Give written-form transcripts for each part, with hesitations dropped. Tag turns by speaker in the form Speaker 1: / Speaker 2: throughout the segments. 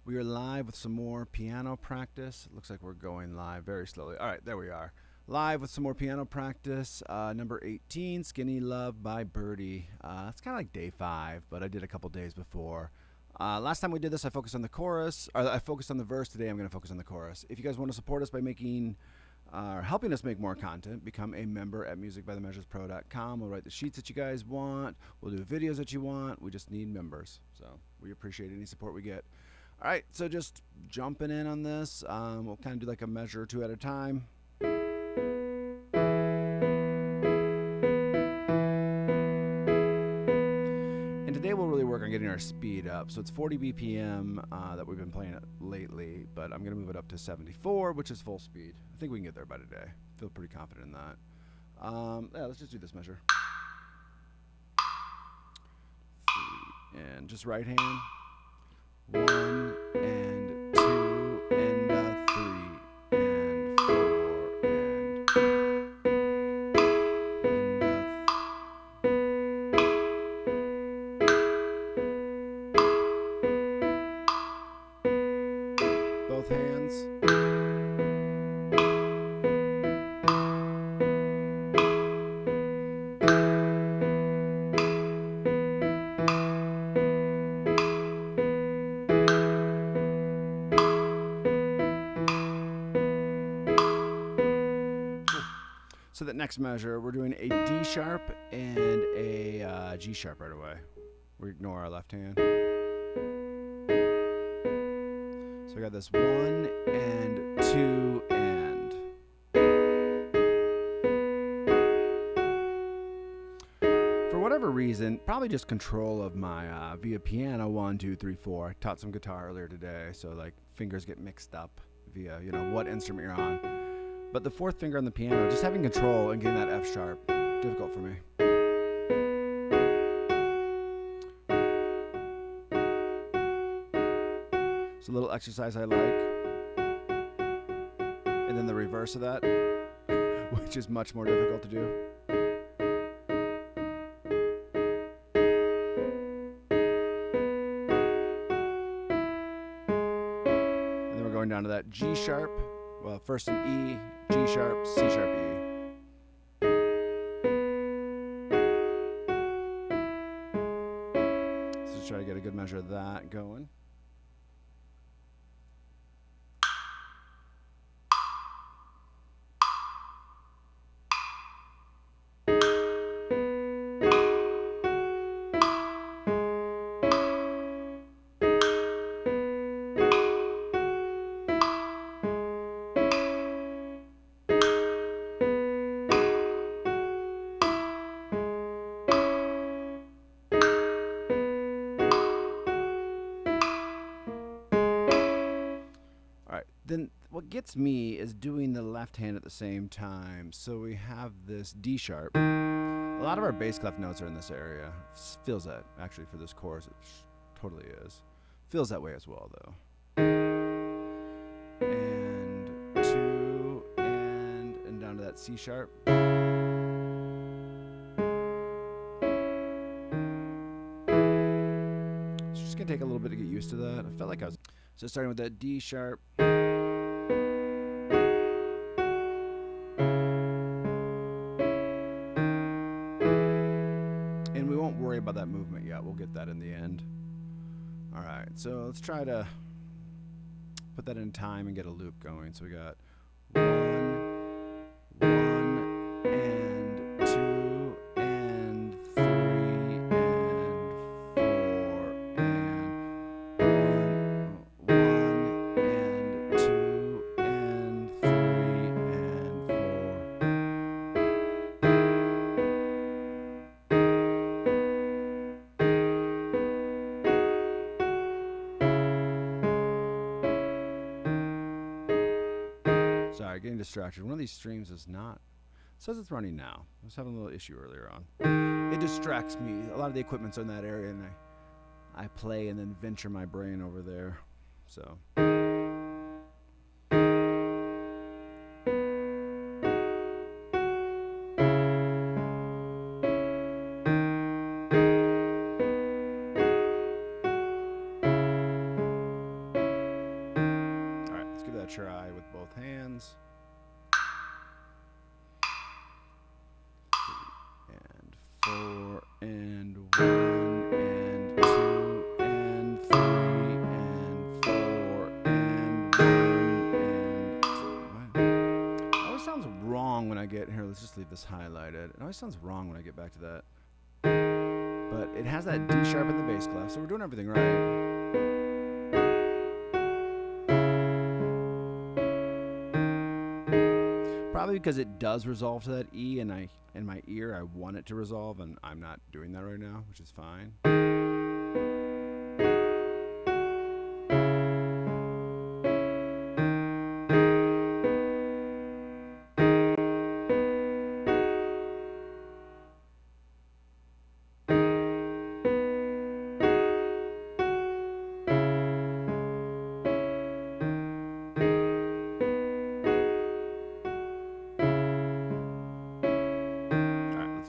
Speaker 1: We are live with some more piano practice. Looks like we're going live very slowly. All right, there we are. Live with some more piano practice. Number 18, Skinny Love by Birdy. It's kind of like day 5, but I did a couple days before. Last time we did this, I focused on the chorus. Or I focused on the verse. Today, I'm going to focus on the chorus. If you guys want to support us by making helping us make more content, become a member at musicbythemeasurespro.com. We'll write the sheets that you guys want. We'll do videos that you want. We just need members. So we appreciate any support we get. All right, so just jumping in on this. We'll kind of do like a measure or two at a time. And today we'll really work on getting our speed up. So it's 40 BPM that we've been playing it lately, but I'm going to move it up to 74, which is full speed. I think we can get there by today. Feel pretty confident in that. Yeah, let's just do this measure. And just right hand. 1 and 2 and 3 and 4 and both hands. So that next measure, we're doing a D sharp and a G sharp right away. We ignore our left hand. So we got this 1 and 2 and. For whatever reason, probably just control of my via piano 1, 2, 3, 4. I taught some guitar earlier today, so like fingers get mixed up via what instrument you're on. But the 4th finger on the piano, just having control and getting that F sharp, difficult for me. It's a little exercise I like. And then the reverse of that, which is much more difficult to do. And then we're going down to that G sharp. Well, first an E, G sharp, C sharp, E. So just try to get a good measure of that going. Then what gets me is doing the left hand at the same time. So we have this D sharp. A lot of our bass clef notes are in this area. Feels that actually for this chorus, it totally is. Feels that way as well though. And 2 and down to that C sharp. So just gonna take a little bit to get used to that. I felt like I was so starting with that D sharp. About that movement yet. We'll get that in the end. All right, so let's try to put that in time and get a loop going. So we got 1 and 2 and 3 and 4 and 1 and 2 and 3 and 4. Sorry, getting distracted. One of these streams is not. It says it's running now. I was having a little issue earlier on. It distracts me. A lot of the equipment's in that area, and I play and then venture my brain over there. So. that try with both hands. 3 and 4 and 1 and 2 and 3 and 4 and 1 and 2. It always sounds wrong when I get here. Let's just leave this highlighted. It always sounds wrong when I get back to that. But it has that D sharp in the bass clef, so we're doing everything right. Probably because it does resolve to that E, and in my ear I want it to resolve, and I'm not doing that right now, which is fine.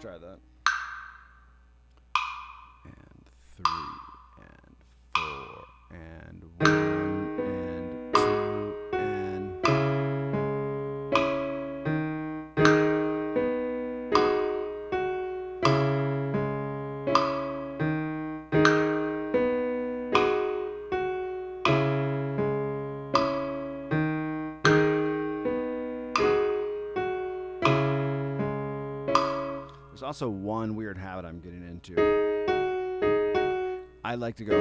Speaker 1: Try that. And 3 and 4 and 1 and 2 and there's also one weird habit I'm getting into. I like to go.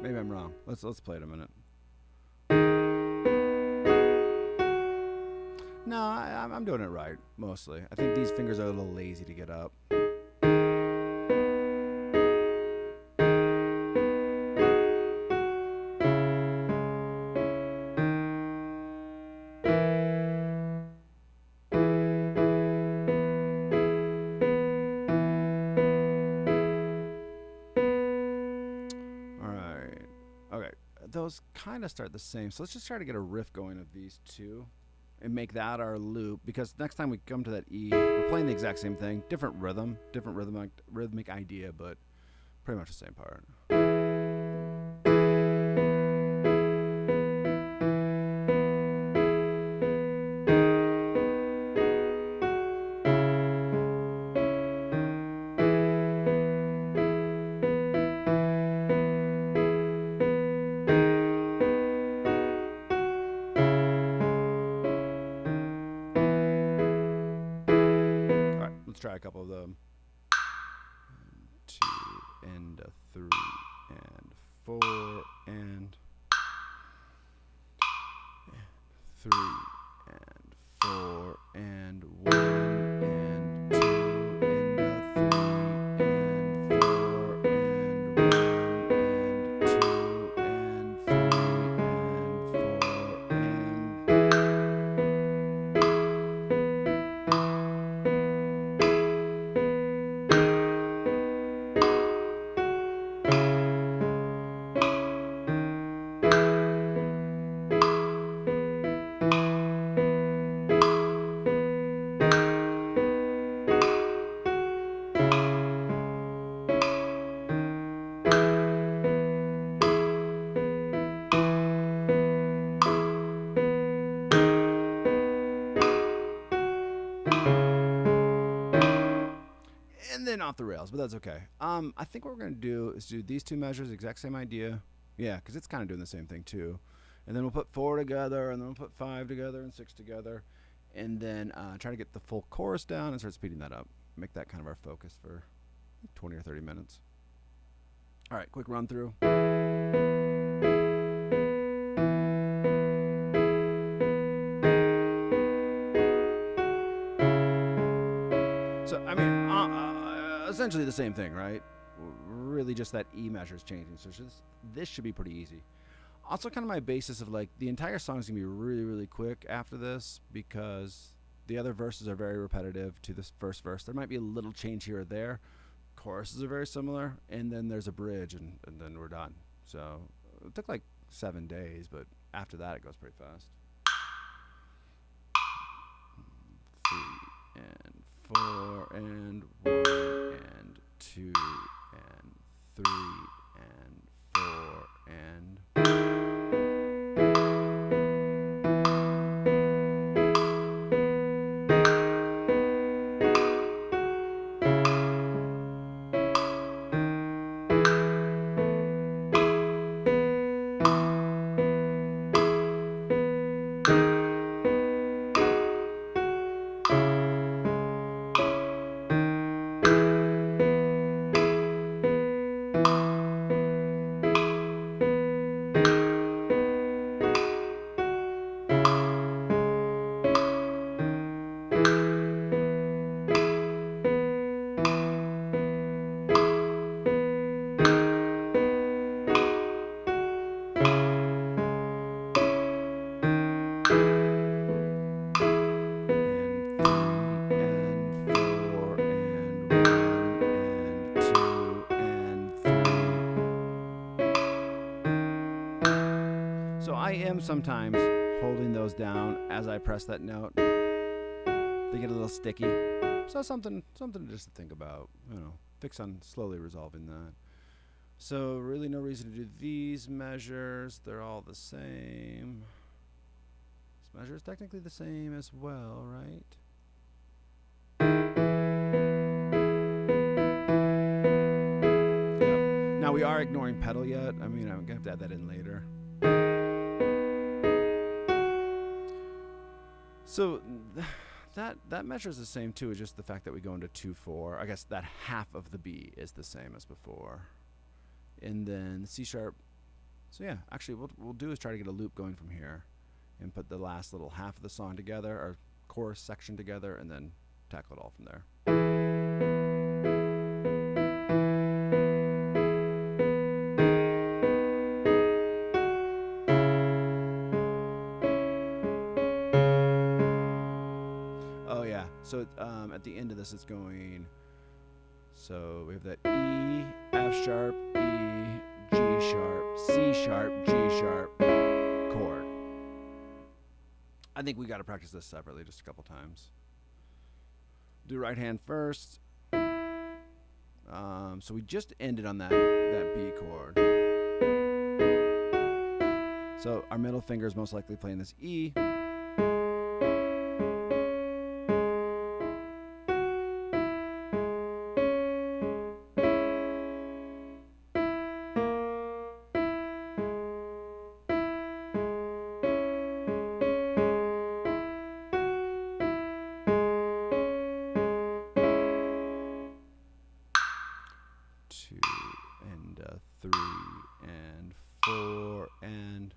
Speaker 1: Maybe I'm wrong. Let's play it a minute. No, I'm doing it right mostly. I think these fingers are a little lazy to get up. Those kind of start the same, so let's just try to get a riff going of these two and make that our loop, because next time we come to that E, we're playing the exact same thing, different rhythm, different rhythmic idea, but pretty much the same part. Try a couple of them. 2 and 3 and 4 and 3 and 4 and 1 and 2 and 3 and 4 and 1 and 2 and 3 and 4 and then off the rails, but that's okay. I think what we're going to do is do these two measures, exact same idea. Yeah, because it's kind of doing the same thing too. And then we'll put 4 together, and then we'll put 5 together and 6 together, and then try to get the full chorus down and start speeding that up. Make that kind of our focus for 20 or 30 minutes. All right, quick run through. So, I mean, essentially the same thing, right? Really just that E measure is changing. So this should be pretty easy. Also kind of my basis of like the entire song is going to be really, really quick after this because the other verses are very repetitive to this first verse. There might be a little change here or there. Choruses are very similar. And then there's a bridge and then we're done. So it took like 7 days, but after that it goes pretty fast. 3 and 4 and 1 and 2 and 3 and 4 and am sometimes holding those down as I press that note. They get a little sticky. So something just to think about, you know, fix on slowly resolving that. So really no reason to do these measures. They're all the same. This measure is technically the same as well, right? Yep. Now we are ignoring pedal yet. I mean, I'm going to have to add that in later. So that measure is the same too. It's just the fact that we go into 2/4. I guess that half of the B is the same as before. And then C sharp. So yeah, actually what we'll do is try to get a loop going from here and put the last little half of the song together, or chorus section together, and then tackle it all from there. Oh yeah, so at the end of this it's going, so we have that E, F sharp, E, G sharp, C sharp, G sharp chord. I think we got to practice this separately just a couple times. Do right hand first. So we just ended on that B chord. So our middle finger is most likely playing this E. And 3 and 4 and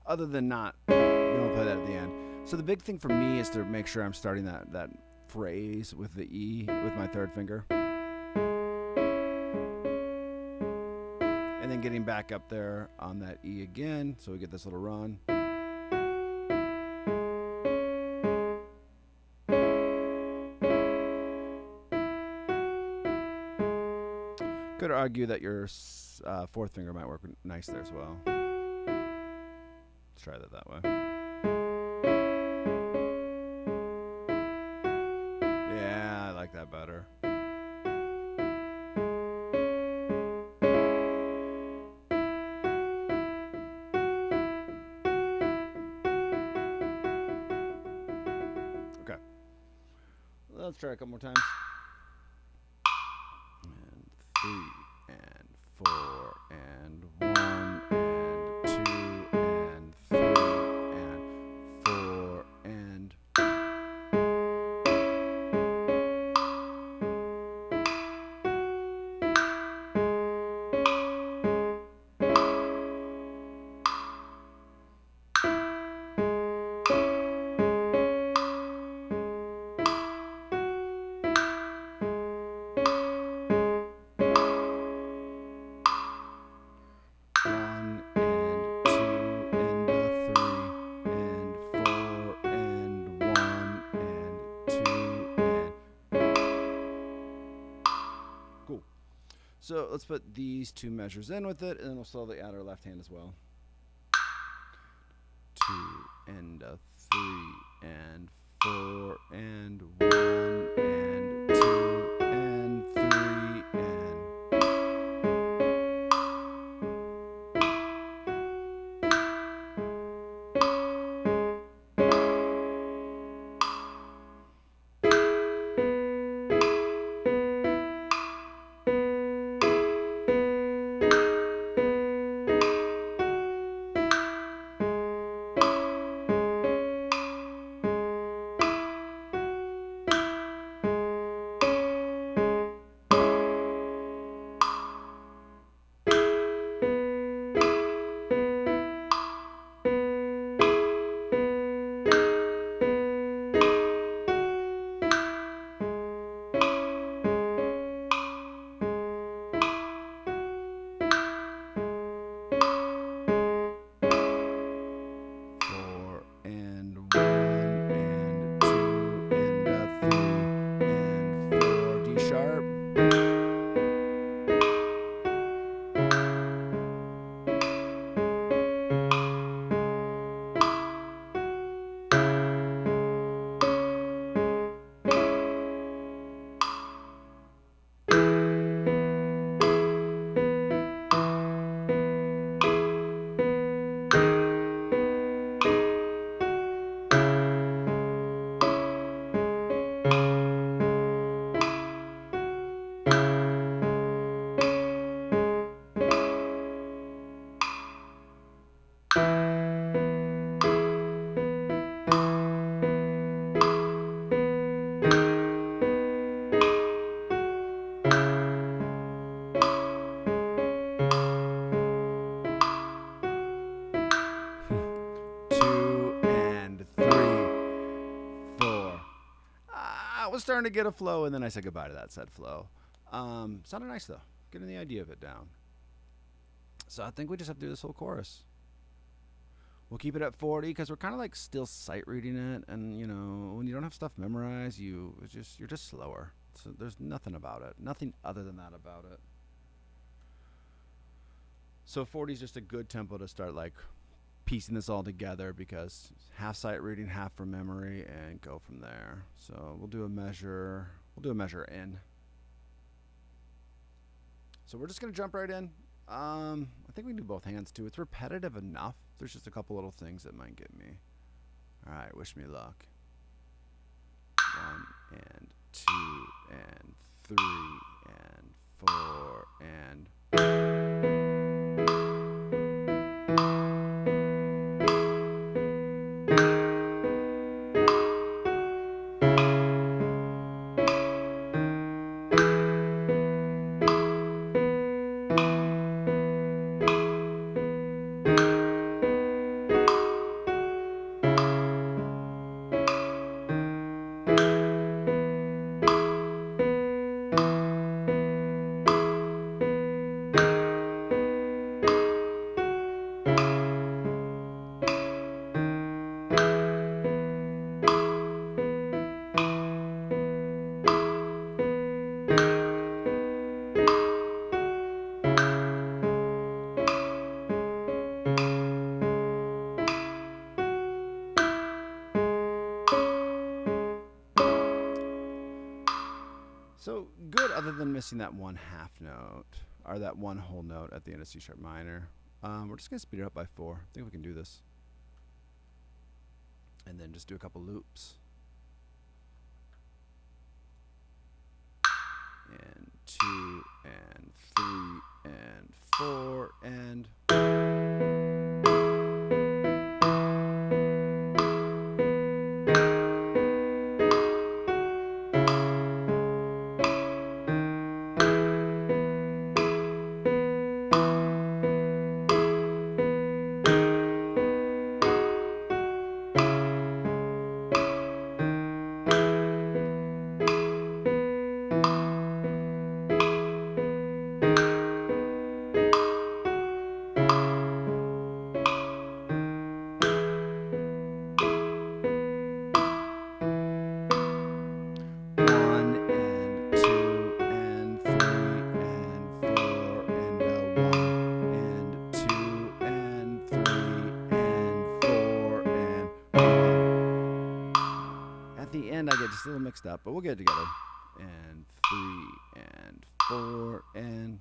Speaker 1: other than not, we won't play that at the end. So the big thing for me is to make sure I'm starting that phrase with the E with my third finger. And then getting back up there on that E again, so we get this little run. Could argue that your fourth finger might work nice there as well. Let's try that way. Yeah, I like that better. Okay. Let's try a couple more times. And 3 and 4 and 1 and 2 and 3 and 4 and so let's put these two measures in with it, and then we'll slowly add our left hand as well. 2 and 3 and 4 and 1 and 2 and 3 and that was starting to get a flow, and then I said goodbye to that said flow. Sounded nice though. Getting the idea of it down. So I think we just have to do this whole chorus. We'll keep it at 40 because we're kind of like still sight reading it, and you know, when you don't have stuff memorized, you're just slower. So there's nothing about it, nothing other than that about it. So 40 is just a good tempo to start like piecing this all together, because half sight reading, half from memory, and go from there. So we'll do a measure. We'll do a measure in. So we're just gonna jump right in. I think we can do both hands too. It's repetitive enough. There's just a couple little things that might get me. All right, wish me luck. 1 and 2 and 3 and 4 and. So good, other than missing that one half note, or that one whole note at the end of C sharp minor. We're just going to speed it up by 4. I think we can do this. And then just do a couple loops. And 2 and 3 and 4 and. I get just a little mixed up, but we'll get it together. And 3 and 4 and.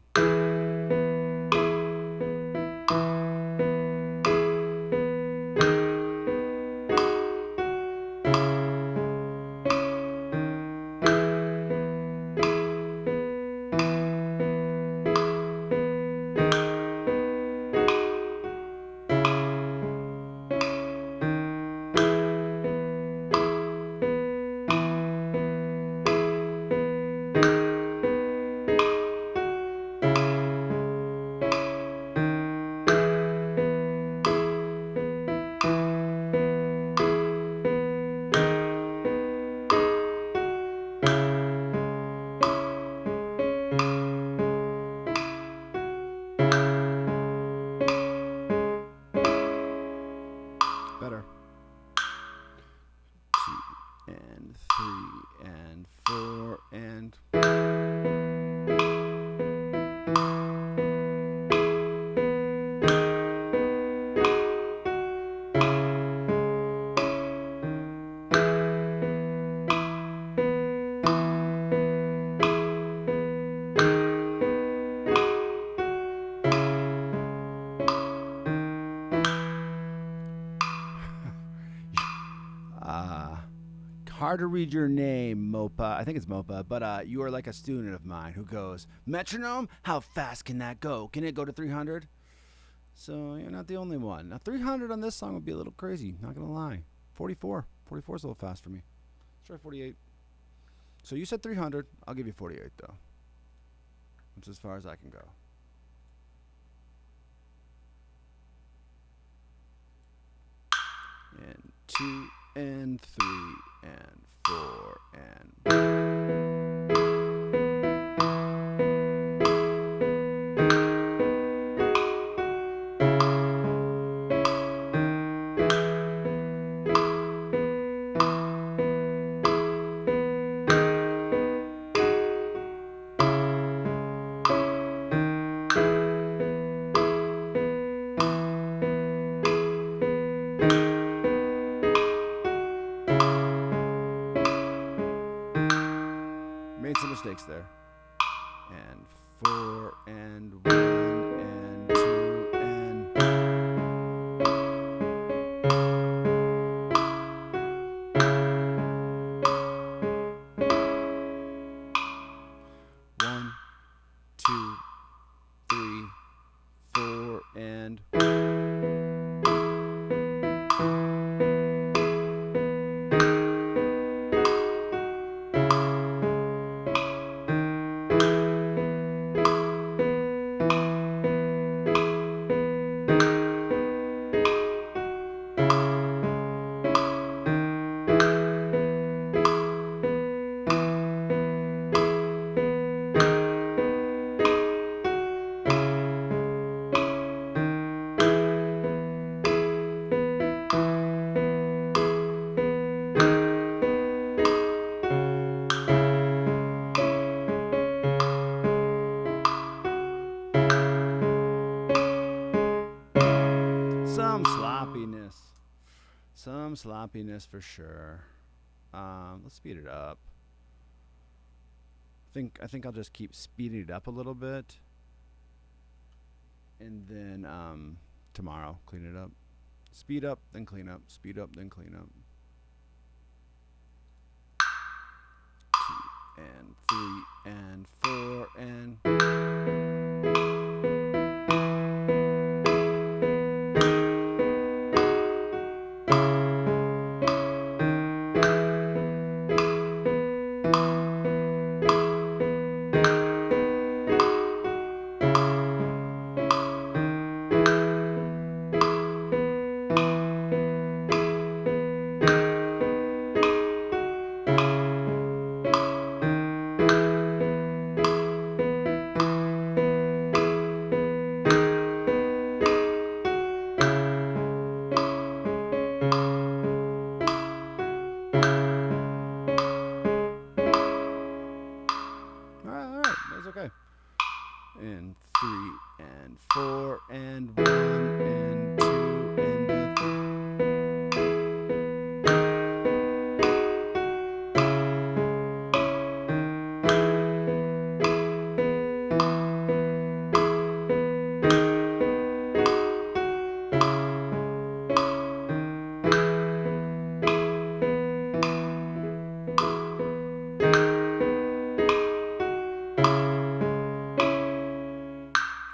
Speaker 1: Better. 2 and 3 and 4 and. Hard to read your name, Mopa. I think it's Mopa, but you are like a student of mine who goes, metronome? How fast can that go? Can it go to 300? So you're not the only one. Now 300 on this song would be a little crazy, not gonna lie. 44. 44 is a little fast for me. Let's try 48. So you said 300. I'll give you 48 though. That's as far as I can go. And 2 and 3 and 4 and. stakes there. And 4 and 1 and 2 and 1, 2, 3, 4 and some sloppiness for sure. Let's speed it up. I think I'll just keep speeding it up a little bit, and then tomorrow clean it up. Speed up, then clean up. Speed up, then clean up. 2 and 3 and 4 and okay. And 3 and 4 and 1 and 2 and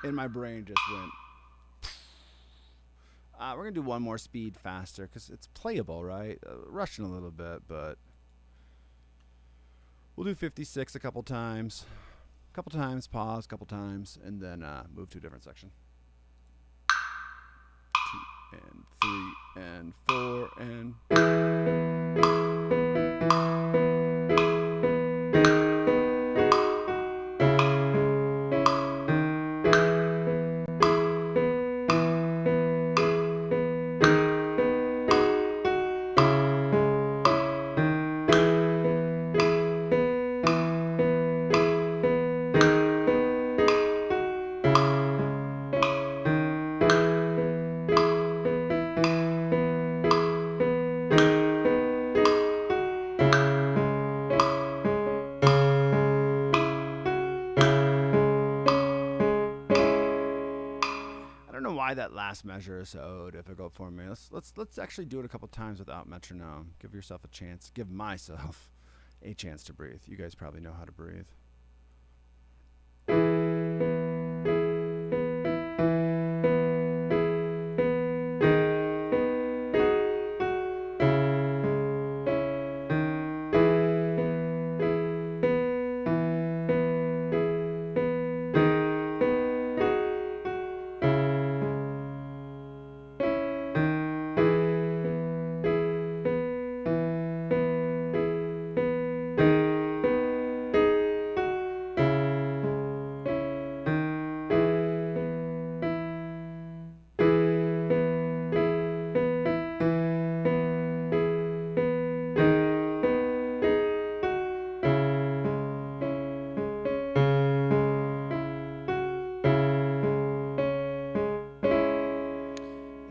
Speaker 1: and my brain just went. We're going to do one more speed faster because it's playable, right? Rushing a little bit, but we'll do 56 a couple times, pause a couple times, and then move to a different section. 2 and 3 and 4 and... Why that last measure is so difficult for me. Let's actually do it a couple times without metronome. Give yourself a chance. Give myself a chance to breathe. You guys probably know how to breathe.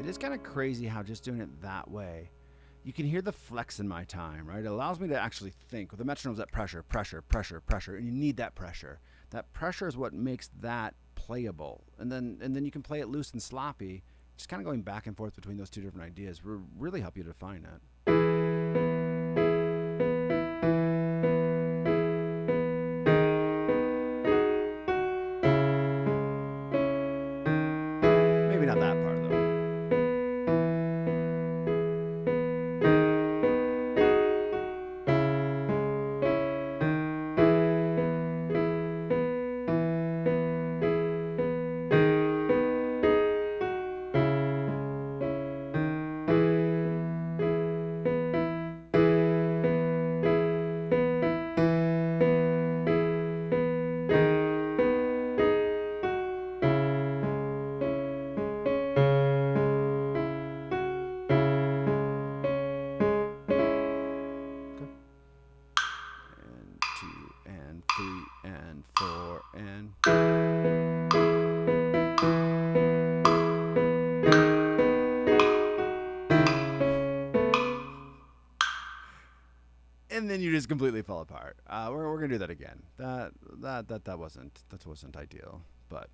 Speaker 1: It's kind of crazy how just doing it that way you can hear the flex in my time, right? It allows me to actually think. With the metronome's that pressure, pressure, pressure, pressure, and you need that pressure. That pressure is what makes that playable. And then you can play it loose and sloppy. Just kind of going back and forth between those two different ideas will really help you define it. Maybe not that part though. And 2 and 3 and 4 and then you just completely fall apart. We're gonna do that again. That wasn't ideal, but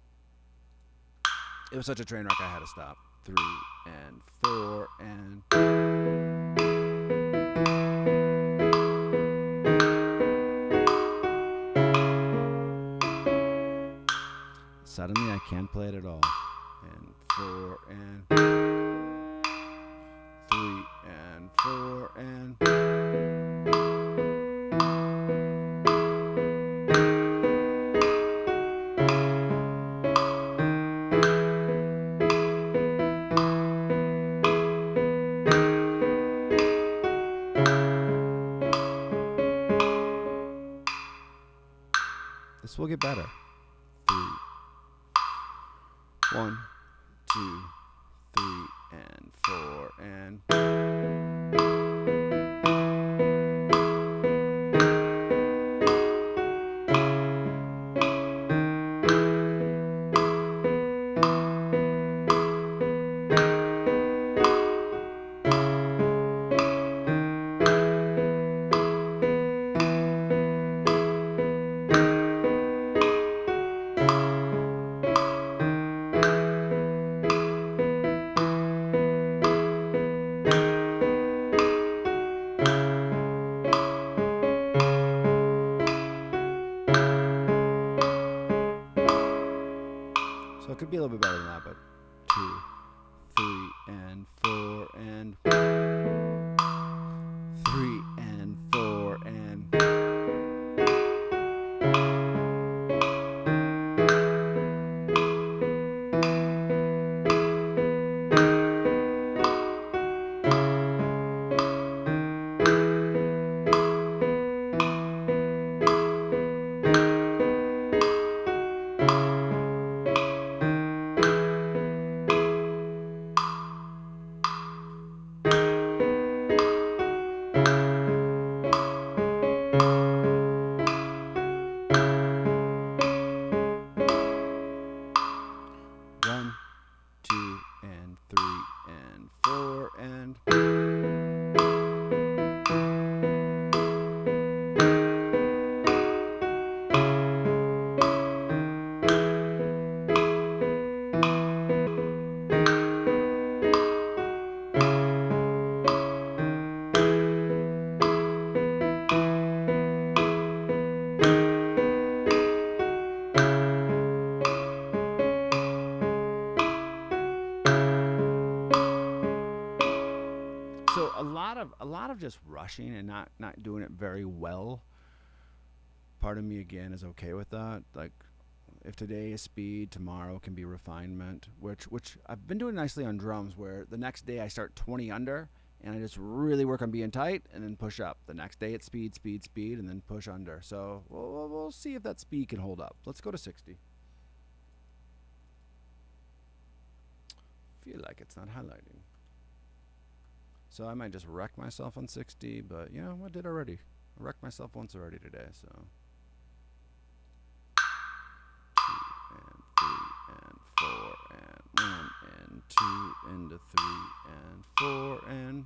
Speaker 1: it was such a train wreck I had to stop. 3 and 4 and suddenly I can't play it at all. And 4 and 3 and 4 and this will get better. 1, 2, 3, and 4, and so it could be a little bit better than that, but 2, 3, and 4, and 3, and 4, and One, 2, and 3, and 4, and so a lot of just rushing and not doing it very well. Part of me again is okay with that. Like, if today is speed, tomorrow can be refinement, which I've been doing nicely on drums, where the next day I start 20 under and I just really work on being tight and then push up. The next day it's speed, speed, speed, and then push under. So we'll see if that speed can hold up. Let's go to 60. Feel like it's not highlighting. So I might just wreck myself on 60, but you know, I did already. I wrecked myself once already today, so. 2 and 3 and 4 and 1 and and 2 into 3 and 4 and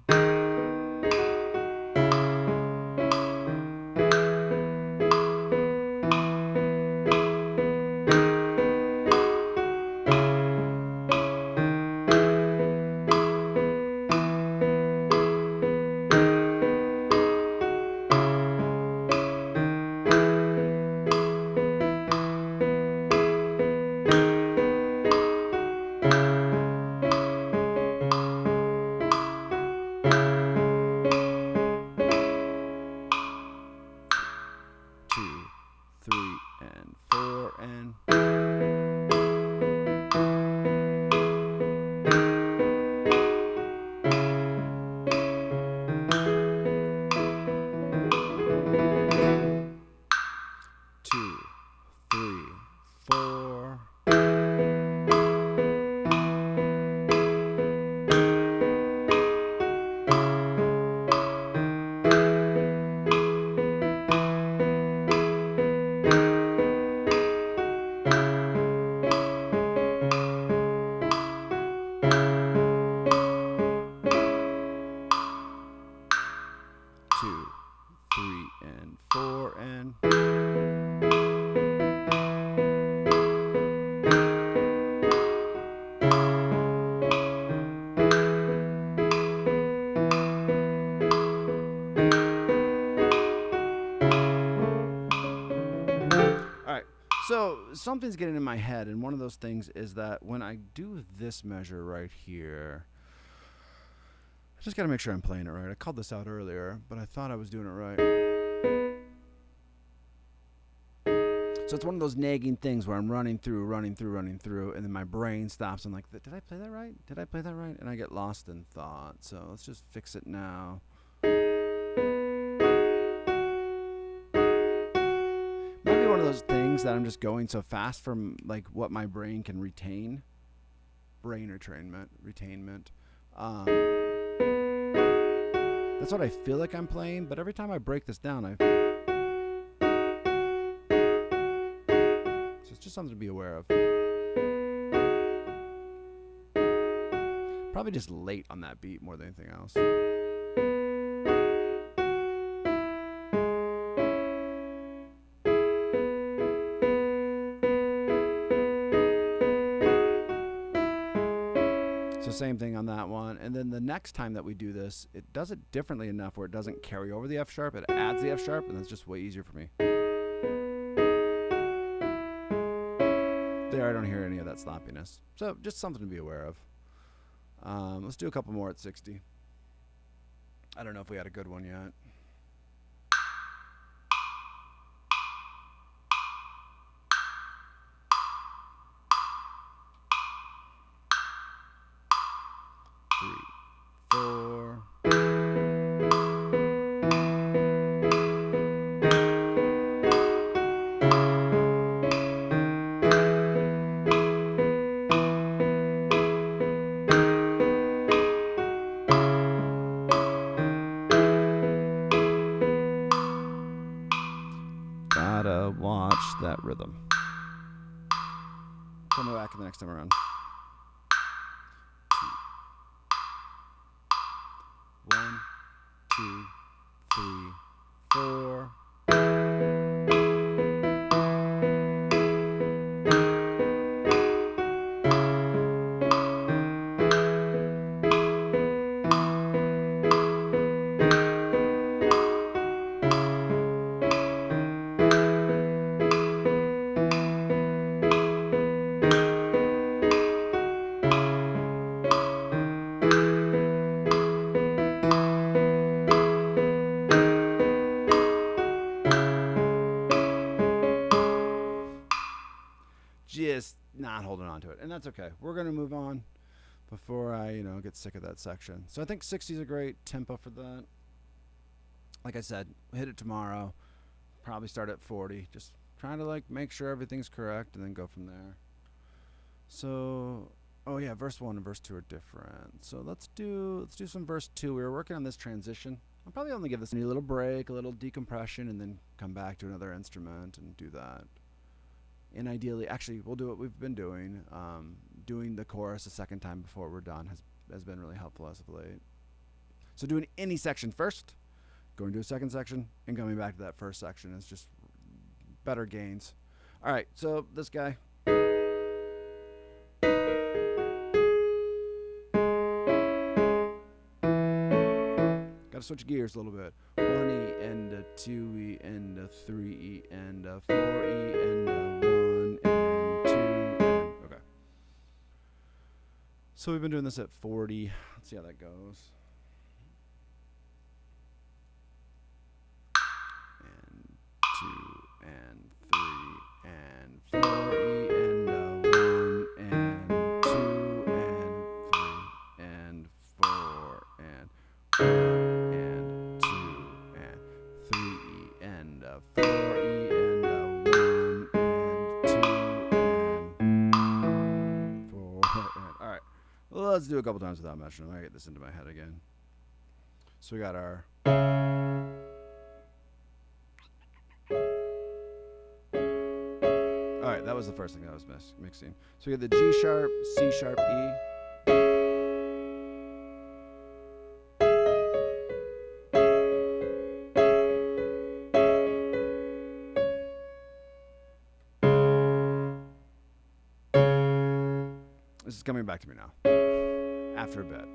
Speaker 1: 2, 3 and 4 and 2, 3, 4. 2, 3 and 4 and Alright, so something's getting in my head, and one of those things is that when I do this measure right here, I just gotta make sure I'm playing it right. I called this out earlier, but I thought I was doing it right. So it's one of those nagging things where I'm running through, and then my brain stops. I'm like, did I play that right? Did I play that right? And I get lost in thought. So let's just fix it now. Maybe one of those things that I'm just going so fast from like what my brain can retain. Brain retainment. That's what I feel like I'm playing, but every time I break this down, so it's just something to be aware of. Probably just late on that beat more than anything else. So same thing on that one. And then the next time that we do this, it does it differently enough where it doesn't carry over the F sharp. It adds the F sharp, and that's just way easier for me. There, I don't hear any of that sloppiness. So just something to be aware of. Let's do a couple more at 60. I don't know if we had a good one yet. Gotta watch that rhythm. Come back the next time around. 1, 2, 3, 4. Just not holding on to it, and that's okay. We're gonna move on before I get sick of that section. So I think 60 is a great tempo for that. Like I said, hit it tomorrow, probably start at 40, just trying to make sure everything's correct and then go from there. So oh yeah, verse 1 and verse 2 are different, so let's do some verse 2. We were working on this transition. I'll probably only give this a little break, a little decompression, and then come back to another instrument and do that. And ideally, actually, we'll do what we've been doing. doing the chorus a second time before we're done has been really helpful as of late. So doing any section first, going to a second section, and coming back to that first section is just better gains. All right, so this guy. Got to switch gears a little bit. 1E and a 2E and a 3E and a 4E and a 1 and 2 and okay. So we've been doing this at 40. Let's see how that goes. And 2 and 3 and 4E and a 1 and 2 and 3 and 4 and 1 and 2 and 3E and a 4E and a 1 and 2 and 4 and all right. Well, let's do a couple times without meshing. I get this into my head again. So we got our all right, that was the first thing I was mixing. So we got the G sharp, C sharp, E. This is coming back to me now, after a bit.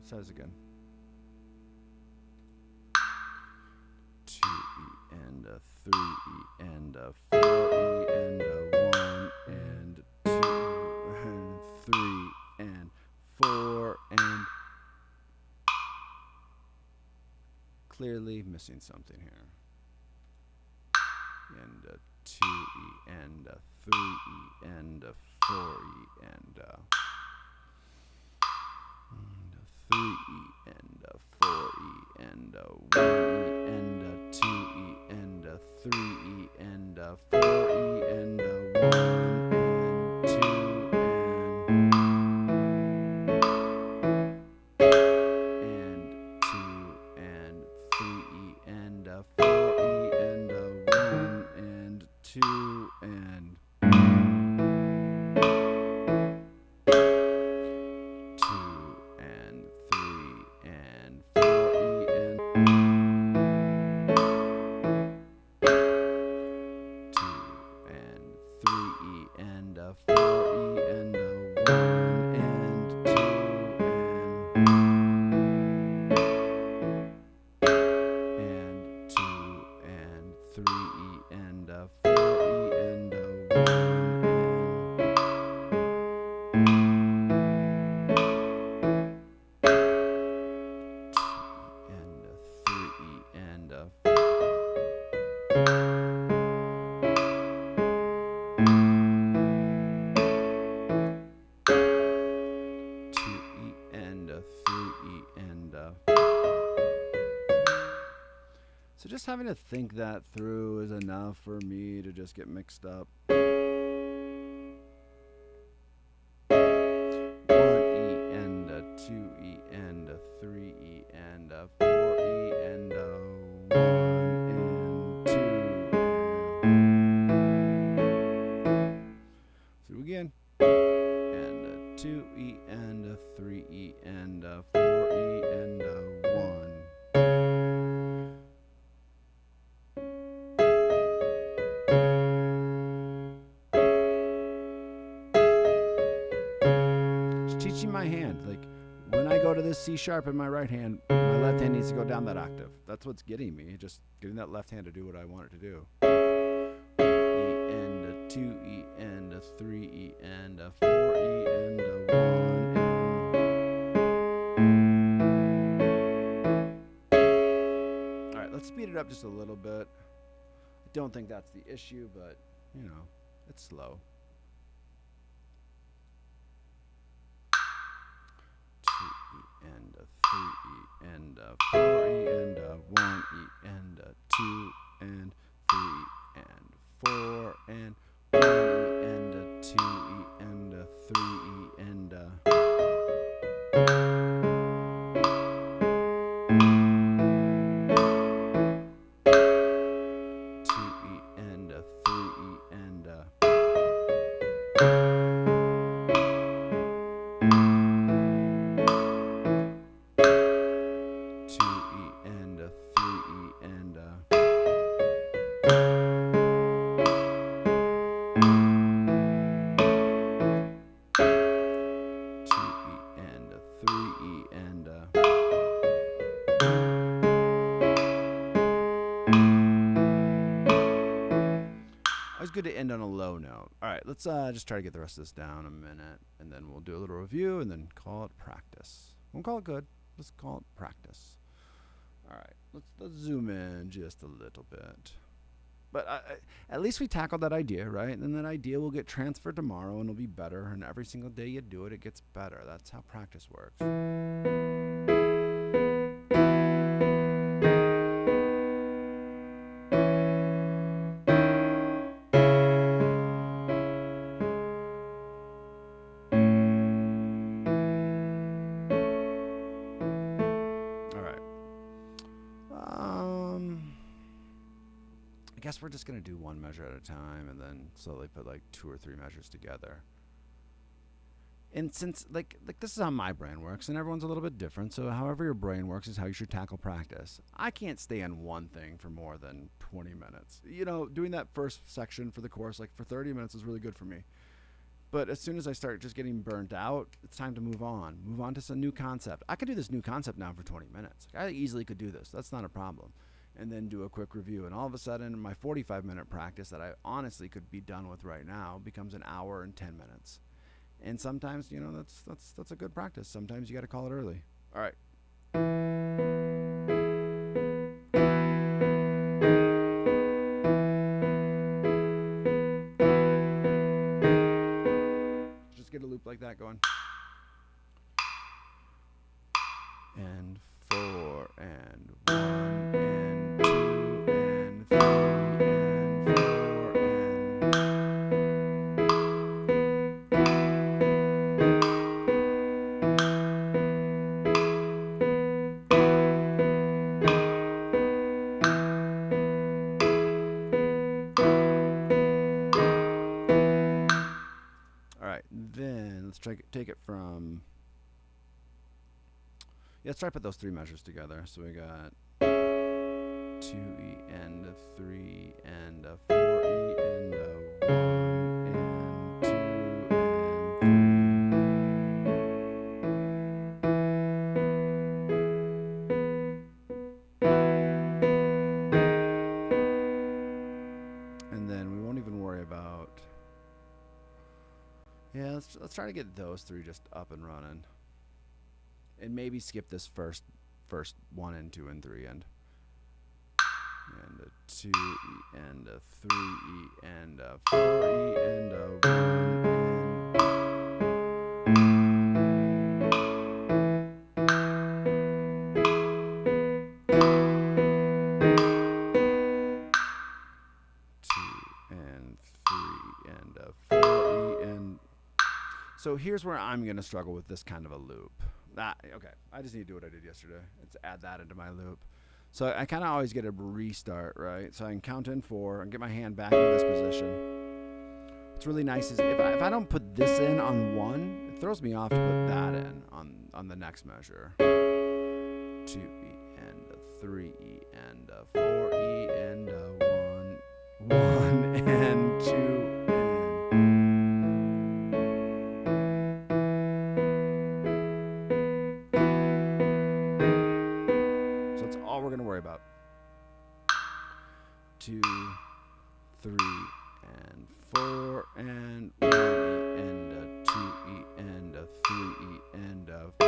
Speaker 1: Says again. 2E and a 3E and a 4E and a 1 and 2 and 3 and 4 and clearly missing something here. And a 2E and a 3E and a 4E and a 3E and a 4E and a 1E and a 2E and a 3E and a 4E and a 1 and 2 and 2 and 3E and a 4E and a 1 and 2 and 2E and a 3E and a. So just having to think that through is enough for me to just get mixed up. 1E and a 2E and a 3E and a 4E and a 1 and 2 and. So again. And a 2E and a 3E and a 4E and a 1. Just teaching my hand, like when I go to this C sharp in my right hand, my left hand needs to go down that octave. That's what's getting me, just getting that left hand to do what I want it to do. 1E and a 2E and a 3E and a 4E and a 1 and. Alright, let's speed it up just a little bit. I don't think that's the issue, but, you know, It's slow. 2E and a 3E and a 4E and a 1E and a 2 and 3 and 4 and 1E and a 2E and a 3E and a 2E and a 3E and a 2E and a 3E and a always good to end on a low note. All right, let's just try to get the rest of this down a minute, and then we'll do a little review, and then call it practice. Won't call it good. Let's call it practice. All right, let's zoom in just a little bit. But at least we tackled that idea, right? And then that idea will get transferred tomorrow, and it'll be better. And every single day you do it, it gets better. That's how practice works. I guess we're just going to do one measure at a time and then slowly put like 2 or 3 measures together. And since like this is how my brain works, and everyone's a little bit different, so however your brain works is how you should tackle practice. I can't stay on one thing for more than 20 minutes. You know, doing that first section for the course, like for 30 minutes is really good for me. But as soon as I start just getting burnt out, it's time to move on. Move on to some new concept. I could do this new concept now for 20 minutes. Like, I easily could do this. That's not a problem. And then do a quick review. And all of a sudden, my 45-minute practice that I honestly could be done with right now becomes an hour and 10 minutes. And sometimes, you know, that's a good practice. Sometimes you got to call it early. All right. Just get a loop like that going. And 4 and 1 and 2 and 3 and 4 and all right, then let's take it from let's try to put those 3 measures together. So we got 2E and a 3 and a 4E and a 1 and 2 and 3. And then we won't even worry about. Yeah, let's try to get those 3 just up and running. And maybe skip this first 1 and 2 and 3 and a 2E and a 3E and a 4E and a 1 and 3 and a 4E and. So here's where I'm going to struggle with this kind of a loop. Okay, I just need to do what I did yesterday. Let's add that into my loop. So I kind of always get a restart, right? So I can count in 4 and get my hand back into this position. What's really nice is if I don't put this in on 1, it throws me off to put that in on the next measure. 2E and a 3E and a 4E and a 1 and 2 and. We're going to worry about 2, 3, and 4, and 1E, and a 2E, and a 3E, and a 2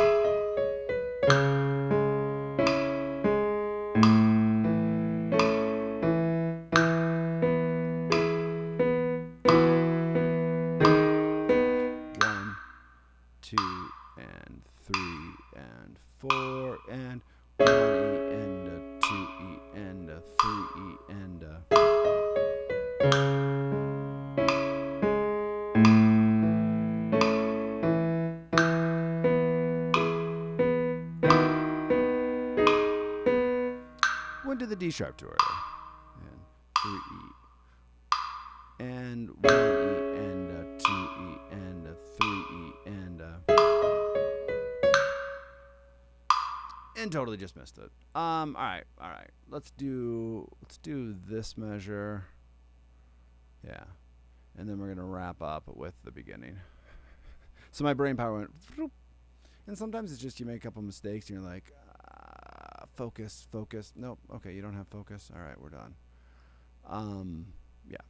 Speaker 1: went to the D sharp to earlier. And 3E. And 1E and a 2E and a 3E and a... And totally just missed it. All right. Let's do this measure. Yeah. And then we're gonna wrap up with the beginning. So my brain power went, and sometimes it's just you make a couple mistakes and you're like, focus. Nope. Okay, you don't have focus. All right, we're done. Yeah.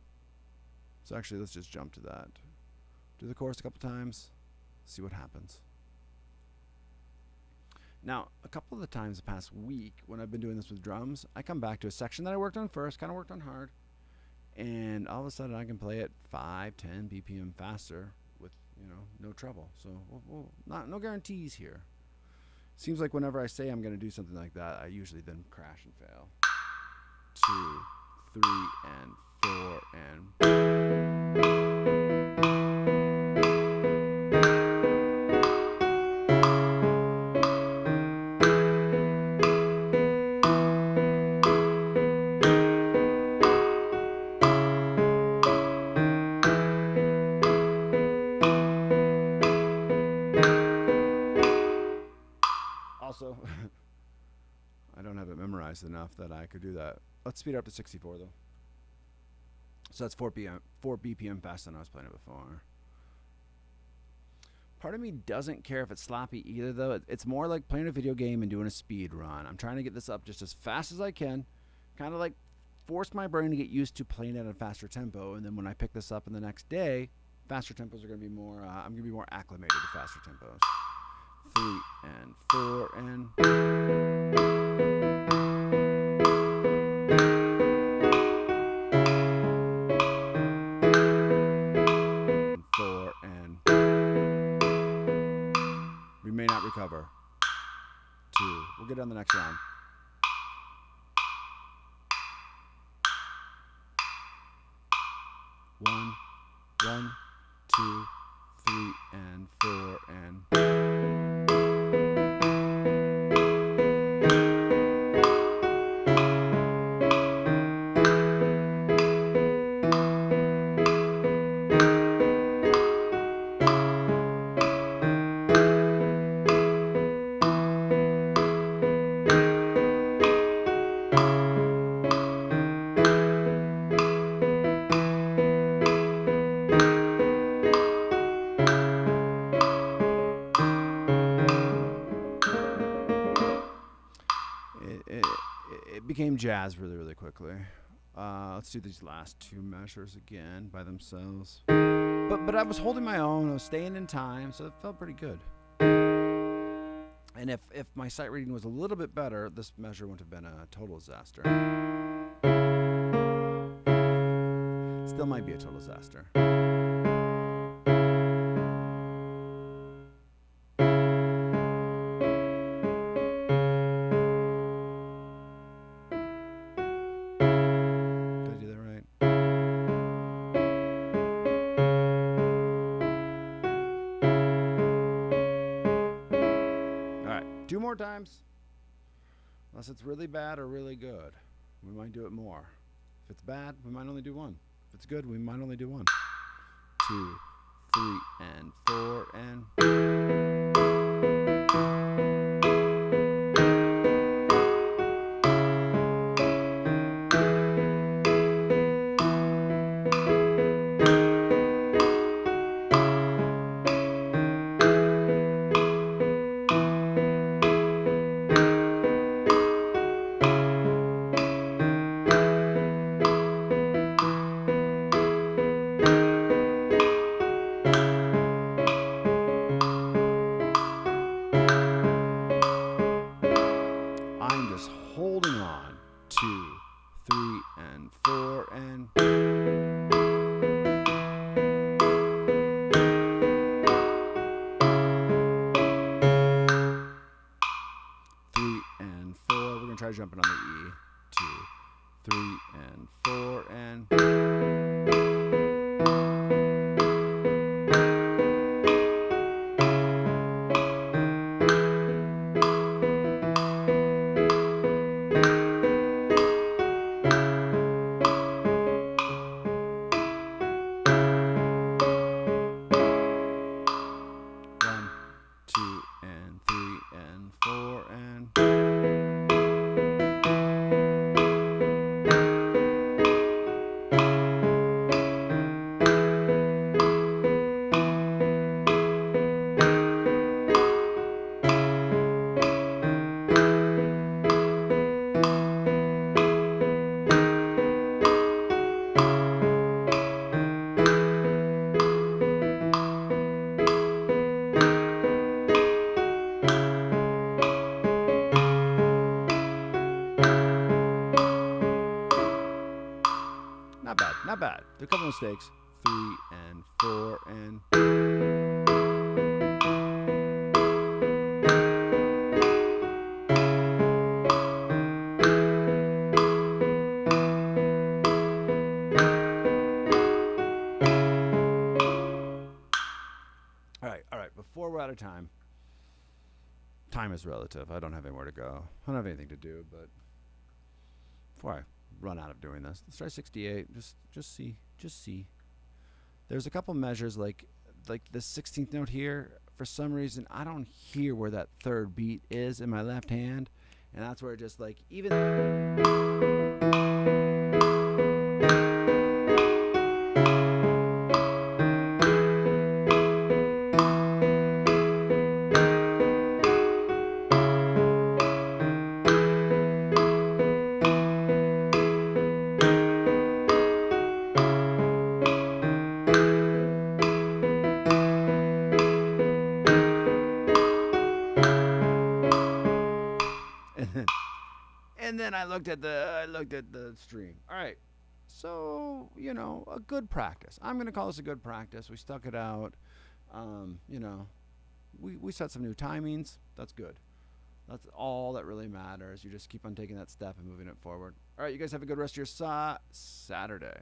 Speaker 1: So actually, let's just jump to that. Do the chorus a couple times. See what happens. Now, a couple of the times the past week when I've been doing this with drums, I come back to a section that I worked on first, kind of worked on hard, and all of a sudden I can play it 5, 10 BPM faster with, no trouble. So no guarantees here. Seems like whenever I say I'm going to do something like that, I usually then crash and fail. 2, 3, and 4, and... Also, I don't have it memorized enough that I could do that. Let's speed it up to 64 though. So that's 4 BPM faster than I was playing it before. Part of me doesn't care if it's sloppy either though. It's more like playing a video game and doing a speed run. I'm trying to get this up just as fast as I can. Kind of like force my brain to get used to playing it at a faster tempo, and then when I pick this up in the next day, faster tempos are going to be more, I'm going to be more acclimated to faster tempos. 3 and 4 and 4 and we may not recover. 2. We'll get on the next round. 1, 1, 2, 3 and 4 and it became jazz really quickly. Let's do these last 2 measures again by themselves. But I was holding my own. I was staying in time, so it felt pretty good. And if my sight reading was a little bit better, this measure wouldn't have been a total disaster. Still might be a total disaster. Two more times. Unless it's really bad or really good, we might do it more. If it's bad, we might only do 1. If it's good, we might only do 1. 2, 3, and 4, and... holding on. 2, 3, and 4, and... 3 and 4. We're going to try jumping on the E. 2, 3, and 4, and... not bad. There are a couple mistakes. 3 and 4 and. All right. Before we're out of time, time is relative. I don't have anywhere to go. I don't have anything to do, but before I run out of doing this, let's try 68. Just see. There's a couple measures like the 16th note here. For some reason, I don't hear where that third beat is in my left hand, and that's where it just like even. And then I looked at the string. All right, so a good practice. I'm gonna call this a good practice. We stuck it out. We set some new timings. That's good. That's all that really matters. You just keep on taking that step and moving it forward. All right, you guys have a good rest of your Saturday.